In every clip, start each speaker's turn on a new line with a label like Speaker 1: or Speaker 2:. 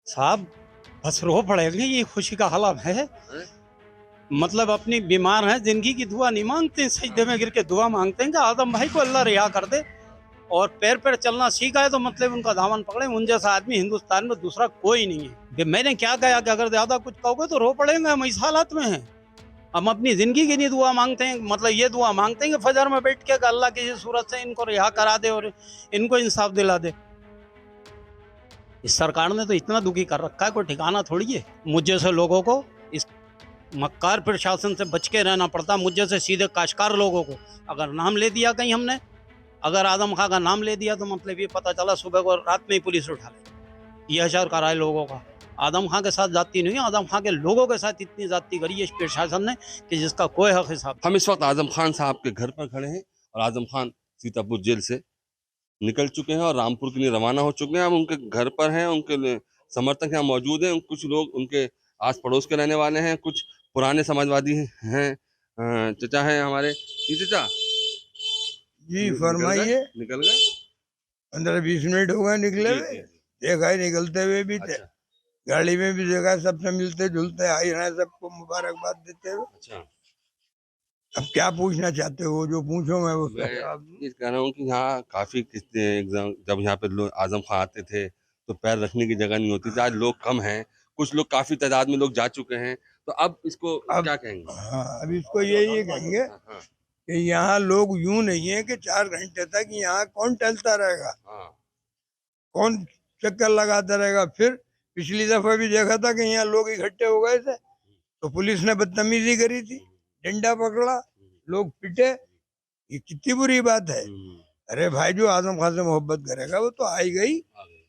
Speaker 1: साहब बस रो पड़ेंगे, ये खुशी का आलम है।
Speaker 2: हैं?
Speaker 1: मतलब अपनी बीमार हैं, जिंदगी की दुआ नहीं मांगते, सजदे में गिर के दुआ मांगते हैं कि आदम भाई को अल्लाह रिहा कर दे और पैर पैर चलना सीखा है तो मतलब उनका दामन पकड़े। उन जैसा आदमी हिंदुस्तान में दूसरा कोई नहीं है। कि मैंने क्या कहा कि अगर ज्यादा कुछ कहोगे तो रो पड़ेंगे, हम इस हालत में हैं। हम अपनी जिंदगी की नहीं दुआ मांगते हैं, मतलब ये दुआ मांगते हैं कि फजर में बैठ के अल्लाह किसी सूरत से इनको रिहा करा दे और इनको इंसाफ दिला दे। इस सरकार ने तो इतना दुखी कर रखा है, कोई ठिकाना थोड़ी है। मुझ जैसे लोगों को इस मक्कार प्रशासन से बच के रहना पड़ता। मुझ जैसे सीधे काश्तकार लोगों को अगर नाम ले दिया कहीं हमने, अगर आदम खां का नाम ले दिया तो मतलब ये पता चला सुबह को रात में ही पुलिस उठा ले। ये हशर करा है लोगों का। आदम खां के साथ जाती नहीं, आदम खां के लोगों के साथ इतनी जाती करी है इस प्रशासन ने कि जिसका कोई हक हिसाब।
Speaker 2: हम इस वक्त आजम खान साहब के घर पर खड़े हैं और आजम खान सीतापुर जेल से निकल चुके हैं और रामपुर के लिए रवाना हो चुके हैं। हम उनके घर पर हैं, उनके समर्थक यहाँ मौजूद हैं। कुछ लोग उनके आस पड़ोस के रहने वाले हैं, कुछ पुराने समाजवादी हैं। चचा हैं हमारे। जी चचा,
Speaker 3: जी
Speaker 2: निकल गए?
Speaker 3: फरमाइए।
Speaker 2: निकल गए?
Speaker 3: 15-20 मिनट हो गए निकले
Speaker 2: जी
Speaker 3: हुए।
Speaker 2: जी जी।
Speaker 3: देखा ही निकलते हुए भी थे।
Speaker 2: अच्छा
Speaker 3: गाड़ी में भी देखा, सबसे मिलते जुलते आ ही रहे, सबको मुबारकबाद देते हुए।
Speaker 2: अच्छा।
Speaker 3: अब क्या पूछना चाहते हो, जो पूछो मैं उसका
Speaker 2: मैं
Speaker 3: जवाब दूं।
Speaker 2: ये कह रहा हूँ कि यहाँ काफी किस्तें एग्जाम, जब यहाँ पे लोग आजम खां आते थे तो पैर रखने की जगह नहीं होती थी। आज लोग कम हैं, कुछ लोग काफी तादाद में लोग जा चुके हैं, तो अब इसको
Speaker 3: अब
Speaker 2: क्या कहेंगे?
Speaker 3: हाँ, अब इसको यही कहेंगे
Speaker 2: हाँ हाँ
Speaker 3: कि यहाँ लोग यूं नहीं है कि 4 घंटे तक यहाँ कौन टहलता रहेगा,
Speaker 2: हाँ।
Speaker 3: कौन चक्कर लगाता रहेगा। फिर पिछली दफा भी देखा था कि यहाँ लोग इकट्ठे हो गए थे तो पुलिस ने बदतमीजी करी थी, डंडा पकड़ा, लोग पिटे। ये कितनी बुरी बात है। अरे भाई, जो आजम खान से मोहब्बत करेगा वो तो आई गई।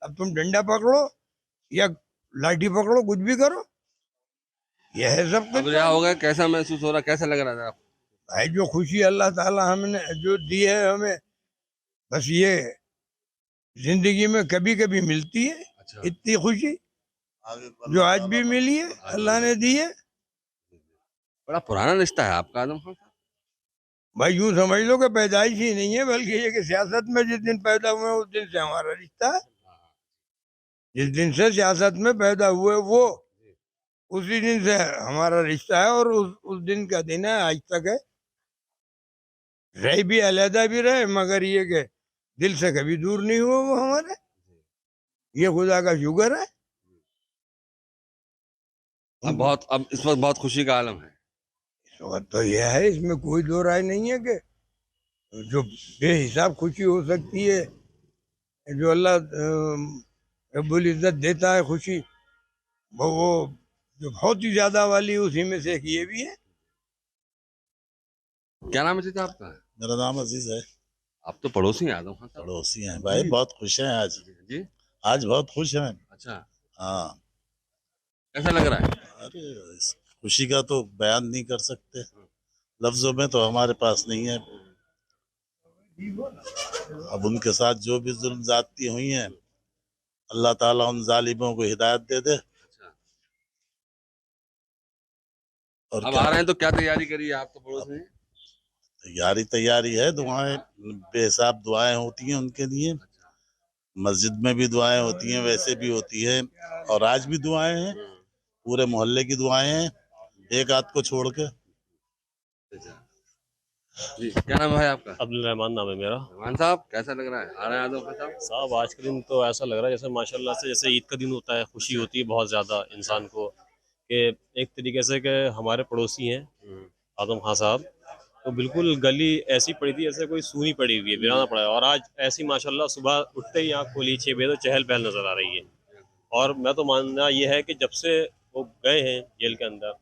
Speaker 3: अब तुम डंडा पकड़ो या लाठी पकड़ो, कुछ भी करो, यह है सब
Speaker 2: अब
Speaker 3: कुछ।
Speaker 2: रिहा हो गए, कैसा महसूस हो रहा, कैसा लग रहा था आपको?
Speaker 3: भाई, जो खुशी अल्लाह ताला हमने जो दी है हमें, बस ये जिंदगी में कभी कभी मिलती है।
Speaker 2: अच्छा।
Speaker 3: इतनी खुशी जो आज भी मिली है, अल्लाह ने दी है।
Speaker 2: बड़ा पुराना रिश्ता है आपका आजम खान साहब।
Speaker 3: भाई, यूं समझ लो कि पैदाइश ही नहीं है, बल्कि ये कि सियासत में जिस दिन पैदा हुए हैं, उस दिन से हमारा रिश्ता है। जिस दिन से सियासत में पैदा हुए वो उसी दिन से हमारा रिश्ता है, और उस दिन का दिन है, आज तक है। रह भी अलहदा भी रहे, मगर ये कि दिल से कभी दूर नहीं हुआ वो हमारे। ये खुदा का शुक्र है।
Speaker 2: अब इस वक्त बहुत खुशी का आलम है।
Speaker 3: इस वक्त तो यह है, इसमें कोई दो राय नहीं है कि जो बेहिसाब खुशी हो सकती है, जो अल्लाह रब्बुल इज्जत देता है खुशी, वो जो बहुत ही ज्यादा वाली, उसी में से एक ये भी है।
Speaker 2: क्या नाम है चचा आपका?
Speaker 4: मेरा नाम अजीज है।
Speaker 2: आप तो पड़ोसी हैं आजम खान साहब।
Speaker 4: पड़ोसी हैं भाई, बहुत खुश हैं आज।
Speaker 2: जी।
Speaker 4: आज बहुत खुश हैं।
Speaker 2: अच्छा,
Speaker 4: हाँ।
Speaker 2: कैसा लग रहा है?
Speaker 4: अरे, इस खुशी का तो बयान नहीं कर सकते, लफ्जों में तो हमारे पास नहीं है। अब उनके साथ जो भी जुल्म ज्यादती हुई हैं, अल्लाह ताला उन जालिमों को हिदायत दे दे।
Speaker 2: अच्छा।
Speaker 4: और
Speaker 2: अब
Speaker 4: क्या,
Speaker 2: आ रहे हैं तो क्या तैयारी करी है आप तो पड़ोस में?
Speaker 4: तैयारी है, दुआएं, बेहिसाब दुआएं होती हैं उनके लिए। मस्जिद में भी दुआएं होती हैं, वैसे भी होती है, और आज भी दुआएं हैं। पूरे मोहल्ले की दुआएं हैं, एक आध को छोड़ के।
Speaker 2: जी, क्या नाम है आपका?
Speaker 5: अब्दुल रहमान नाम है मेरा।
Speaker 2: रहमान साहब, कैसा लग रहा है आ रहे हैं आजम खान साहब?
Speaker 5: साहब, आज के दिन तो ऐसा लग रहा है जैसे माशाल्लाह से जैसे ईद का दिन होता है, खुशी होती है बहुत ज़्यादा इंसान को कि एक तरीके से कि हमारे पड़ोसी हैं आजम खान साहब। तो बिल्कुल गली ऐसी पड़ी थी जैसे कोई सूनी पड़ी हुई है, वीराना पड़ा है, और आज ऐसी माशाल्लाह सुबह उठते ही आँख खोली 6 बजे तो चहल पहल नज़र आ रही है। और मैं तो मानना ये है कि जब से वो गए हैं जेल के अंदर,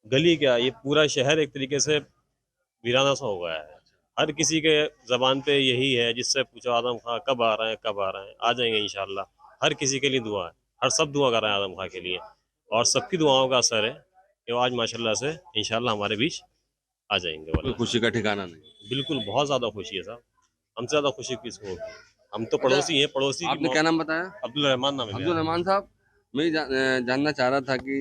Speaker 5: गली क्या ये पूरा शहर एक तरीके से वीराना सा हो गया है। हर किसी के जबान पे यही है, जिससे पूछो आदम खां कब आ रहे हैं, कब आ रहे हैं, आ जाएंगे इंशाल्लाह। हर किसी के लिए दुआ है, हर सब दुआ कर रहे हैं आदम खां के लिए, और सबकी दुआओं का असर है कि वो आज माशाल्लाह से इंशाल्लाह हमारे बीच आ जाएंगे।
Speaker 2: कोई
Speaker 5: वाला
Speaker 2: खुशी का ठिकाना नहीं।
Speaker 5: बिल्कुल बहुत ज़्यादा खुशी है साहब, हमसे ज़्यादा खुशी किसको होगी। हम तो पड़ोसी हैं, पड़ोसी की
Speaker 2: आपने क्या नाम बताया?
Speaker 5: अब्दुल रहमान नाम है
Speaker 2: अब्दुल
Speaker 5: मेरा।
Speaker 2: रहमान साहब, मैं ये जानना चाह रहा था कि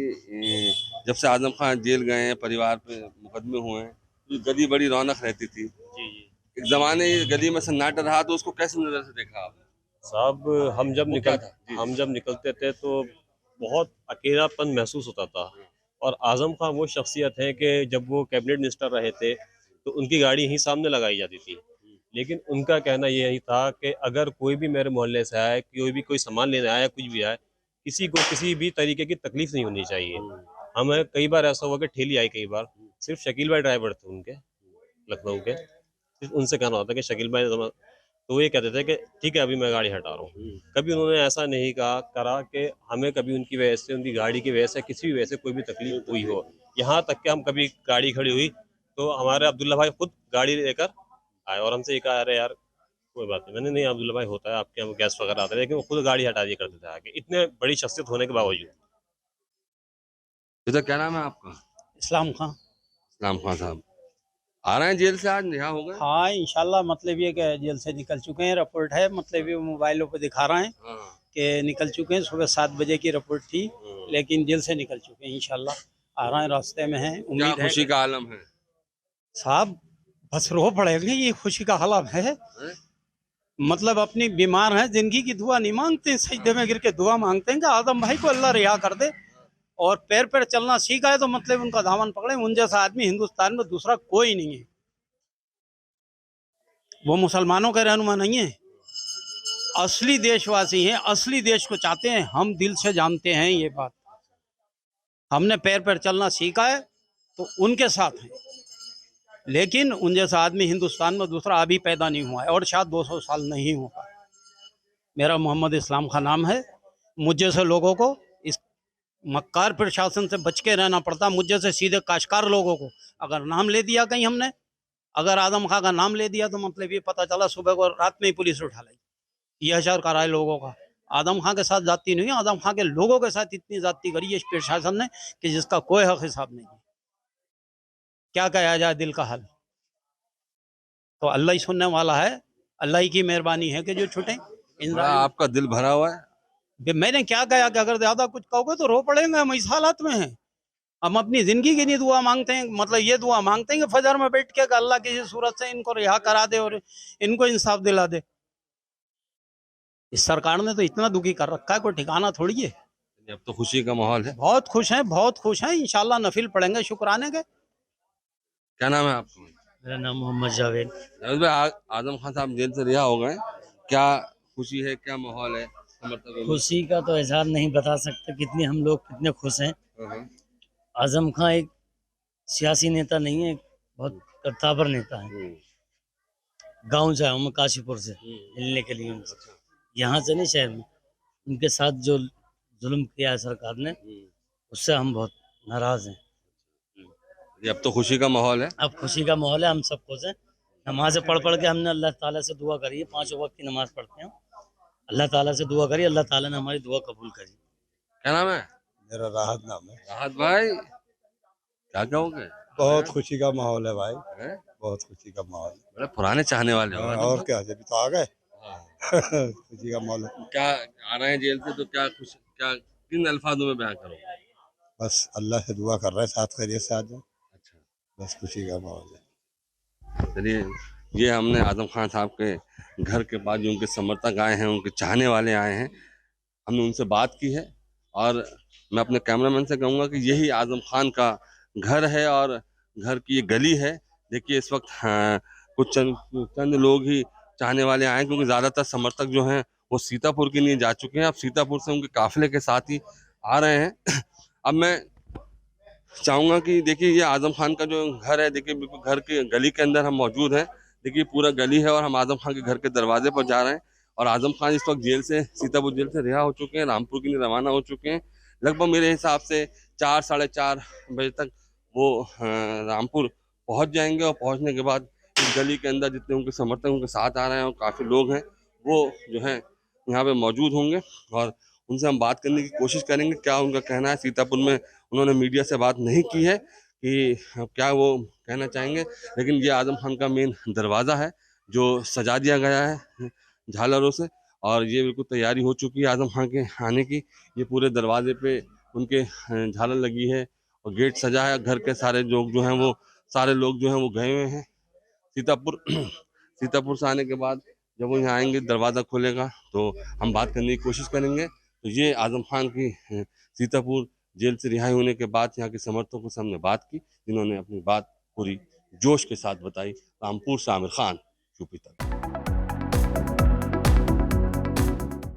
Speaker 2: जब से आजम खान जेल गए हैं, परिवार पे मुकदमे हुए हैं, तो गली बड़ी रौनक रहती थी।
Speaker 5: जी जी
Speaker 2: एक जमाने ये गली में सन्नाटा रहा, तो उसको कैसे नजर से देखा आपने?
Speaker 5: साहब, हम जब
Speaker 2: वो क्या था? जी।
Speaker 5: हम जब निकलते थे तो बहुत अकेलापन महसूस होता था। और आज़म खां वो शख्सियत है कि जब वो कैबिनेट मिनिस्टर रहे थे तो उनकी गाड़ी यहीं सामने लगाई जाती थी। लेकिन उनका कहना यही था कि अगर कोई भी मेरे मोहल्ले से आए, कोई सामान लेने आया, कुछ भी आए, किसी को किसी भी तरीके की तकलीफ नहीं होनी चाहिए। हमें कई बार ऐसा हुआ कि ठेली आई, कई बार सिर्फ शकील भाई ड्राइवर थे उनके, लखनऊ के, सिर्फ उनसे कहना होता कि शकील भाई तो वो ये कहते थे कि ठीक है अभी मैं गाड़ी हटा रहा हूँ। कभी उन्होंने ऐसा नहीं करा कि हमें कभी उनकी वजह से, उनकी गाड़ी की वजह से, किसी भी वजह से कोई भी तकलीफ हुई हो। यहाँ तक कि हम कभी गाड़ी खड़ी हुई तो हमारे अब्दुल्ला भाई खुद गाड़ी लेकर आए और हमसे ये कहा, अरे यार कोई बात नहीं। मैंने नहीं अब्दुल्ला भाई, होता है आपके यहाँ गैस वगैरह आते हैं, लेकिन वो खुद गाड़ी हटा दिया करते थे आके, इतने बड़ी शख्सियत होने के बावजूद।
Speaker 2: तो क्या नाम है आपका?
Speaker 1: इस्लाम खां।
Speaker 2: इस्लाम खान साहब आ रहे हैं जेल से, आज रिहा हो गए?
Speaker 1: हाँ इंशाल्लाह, मतलब ये कि जेल से निकल चुके हैं। रिपोर्ट है, मतलब ये मोबाइलों पे दिखा रहे हैं
Speaker 2: हाँ।
Speaker 1: कि निकल चुके हैं। सुबह 7 बजे की रिपोर्ट थी, लेकिन जेल से निकल चुके हैं इंशाल्लाह। आ रहे हैं, रास्ते में हैं।
Speaker 2: क्या
Speaker 1: उम्मीद है
Speaker 2: खुशी का आलम है?
Speaker 1: साहब बस रो पड़ेगा, ये खुशी का हालात है।
Speaker 2: हैं?
Speaker 1: मतलब अपनी बीमार है, जिंदगी की दुआ नहीं मांगते, सजदे में गिर के दुआ मांगते हैं कि आदम भाई को अल्लाह रिहा कर दे और पैर पैर चलना सीखा है तो मतलब उनका दामन पकड़े। उन जैसा आदमी हिंदुस्तान में दूसरा कोई नहीं है। वो मुसलमानों के रहनुमा नहीं है, असली देशवासी हैं, असली देश को चाहते हैं। हम दिल से जानते हैं ये बात। हमने पैर पैर चलना सीखा है तो उनके साथ हैं, लेकिन उन जैसा आदमी हिंदुस्तान में दूसरा अभी पैदा नहीं हुआ है और शायद 200 साल नहीं होगा। मेरा मोहम्मद इस्लाम खान नाम है। मुझ जैसे लोगों को इस मक्कार प्रशासन से बच के रहना पड़ता। मुझ जैसे सीधे काशकार लोगों को अगर नाम ले दिया कहीं हमने, अगर आदम खां का नाम ले दिया तो मतलब ये पता चला सुबह को रात में ही पुलिस उठा लाई। ये हशार कराए लोगों का। आदम खां के साथ जाती नहीं है, आदम खां के लोगों के साथ इतनी जाती करी है इस प्रशासन ने कि जिसका कोई हक हिसाब नहीं है। क्या कहा जाए दिल का हाल, तो अल्लाह ही सुनने वाला है। अल्लाह ही की मेहरबानी है कि जो छुटे।
Speaker 2: बड़ा आपका दिल भरा हुआ है।
Speaker 1: मैंने क्या कहा कि अगर ज्यादा कुछ कहोगे तो रो पड़ेंगे। हम इस हालात में हैं, हम अपनी जिंदगी की नहीं दुआ मांगते हैं। मतलब ये दुआ मांगते हैं कि फजर में बैठ के अल्लाह किसी सूरत से इनको रिहा करा दे और इनको इंसाफ दिला दे। इस सरकार ने तो इतना दुखी कर रखा है, कोई ठिकाना थोड़ी है।
Speaker 2: अब तो खुशी का माहौल है।
Speaker 1: बहुत खुश हैं, बहुत खुश हैं। इंशाल्लाह नफिल पढ़ेंगे शुक्राने के।
Speaker 2: क्या नाम है आपका?
Speaker 6: मेरा नाम मोहम्मद जावेद।
Speaker 2: जावेद भाई, आजम खान साहब जेल से रिहा हो गए, क्या खुशी है, क्या माहौल है समर्थकों में?
Speaker 6: खुशी का तो इजहार नहीं बता सकते कितने हम लोग कितने खुश हैं।
Speaker 2: हाँ।
Speaker 6: आजम खां एक सियासी नेता नहीं है, बहुत करतावर नेता है। गांव से हूँ मैं, काशीपुर से मिलने के लिए उनसे, यहाँ से नहीं शहर में। उनके साथ जो जुल्म किया है सरकार ने, उससे हम बहुत नाराज हैं।
Speaker 2: ये अब तो खुशी का माहौल है।
Speaker 6: अब खुशी का माहौल है, हम सब खुश हैं। नमाज पढ़ पढ़ के हमने अल्लाह ताला से दुआ करी है, 5 वक्त की नमाज पढ़ते हैं। अल्लाह ताला से दुआ करी, अल्लाह ताला ने हमारी दुआ कबूल करी।
Speaker 2: क्या नाम है?
Speaker 3: मेरा राहत नाम है।
Speaker 2: राहत भाई, क्या कहोगे?
Speaker 3: बहुत खुशी का माहौल है भाई,
Speaker 2: हैं?
Speaker 3: बहुत खुशी का माहौल है।
Speaker 2: बड़े पुराने चाहने वाले हो।
Speaker 3: और क्या, जब तो आ गए। खुशी का माहौल है।
Speaker 2: क्या आ रहे हैं जेल से तो क्या खुश, क्या किन अल्फाजों में बयान करोगे?
Speaker 3: बस अल्लाह से दुआ कर रहे हैं साथ खैरियत से आ जाए,
Speaker 2: अच्छा,
Speaker 3: बस खुशी का माहौल है।
Speaker 2: चलिए, ये हमने आजम खान साहब के घर के पास जो उनके समर्थक आए हैं, उनके चाहने वाले आए हैं, हमने उनसे बात की है। और मैं अपने कैमरामैन से कहूँगा कि यही आजम खान का घर है और घर की ये गली है। देखिए इस वक्त कुछ चंद लोग ही चाहने वाले आए हैं, क्योंकि ज़्यादातर समर्थक जो हैं वो सीतापुर के लिए जा चुके हैं। अब सीतापुर से उनके काफिले के साथ ही आ रहे हैं। अब मैं चाहूँगा कि देखिए ये आजम खान का जो घर है, देखिए बिल्कुल घर के गली के अंदर हम मौजूद हैं। देखिए पूरा गली है और हम आजम खान के घर के दरवाजे पर जा रहे हैं। और आजम खान इस वक्त जेल से, सीतापुर जेल से रिहा हो चुके हैं, रामपुर के लिए रवाना हो चुके हैं। लगभग मेरे हिसाब से 4 साढ़े 4 बजे तक वो रामपुर पहुंच जाएंगे। और पहुंचने के बाद इस गली के अंदर जितने उनके समर्थक उनके साथ आ रहे हैं और काफ़ी लोग हैं, वो जो है यहाँ पे मौजूद होंगे और उनसे हम बात करने की कोशिश करेंगे क्या उनका कहना है। सीतापुर में उन्होंने मीडिया से बात नहीं की है कि क्या वो कहना चाहेंगे, लेकिन ये आजम खान का मेन दरवाज़ा है जो सजा दिया गया है झालरों से और ये बिल्कुल तैयारी हो चुकी है आजम खान के आने की। ये पूरे दरवाजे पे उनके झालर लगी है और गेट सजा है। घर के सारे लोग जो हैं वो सारे लोग जो हैं वो गए हुए हैं सीतापुर। सीतापुर से आने के बाद जब वो यहाँ आएंगे, दरवाज़ा खोलेगा तो हम बात करने की कोशिश करेंगे तो ये आजम खान की सीतापुर जेल से रिहाई होने के बाद यहाँ के समर्थकों से हमने बात की, जिन्होंने अपनी बात पूरी जोश के साथ बताई। रामपुर से आमिर खान, यूपी तक।